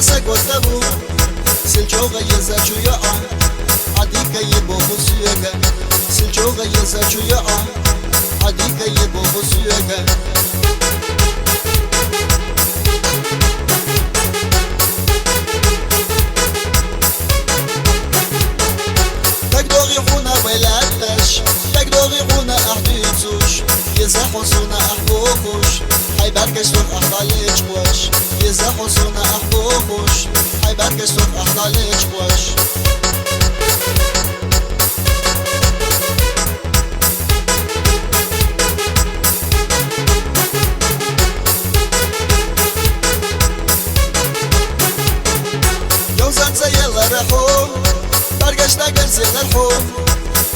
سگوتبو سلجوغ یزچویا عدیکه ی بوسیگه سلجوغ یزچویا عدیکه ی بوسیگه تقدوغي خونا ولادش تقدوغي خونا احديتوش يزحو صونا احبوكوش حيبركش صوت احضاليش خوش يزحو صونا احبوكوش حيبركش صوت احضاليش خوش يوزن زي الرحوم برگشت گرزه الحوم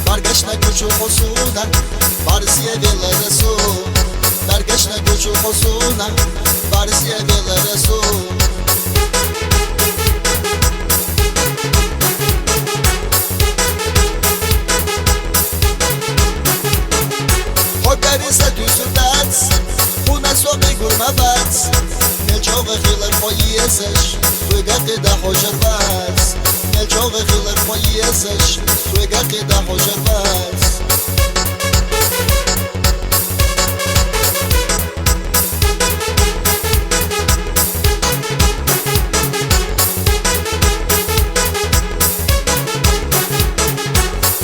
برگشت گوچو خصونا بارزیه دل رسول برگشت گوچو خصونا بارزیه دل رسول خود بریزه دوزو دادز خونه سوقی گرمه بدز نجاق خیلر خواهیزش وگه ده خوشر بدز نجاق خیلر خواهیزش وگه ده خوشر بدز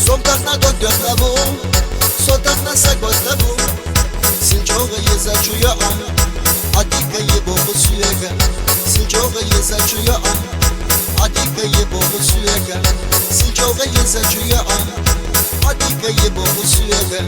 سومتخنا دکتر نبو سوتخنا سگوت نبو سلجوغ یزچویا عدیکه ی بوسیگه سلجوغ یزچویا عدیکه ی بوسیگه سلجوغ یزچویا عدیکه ی بوسیگه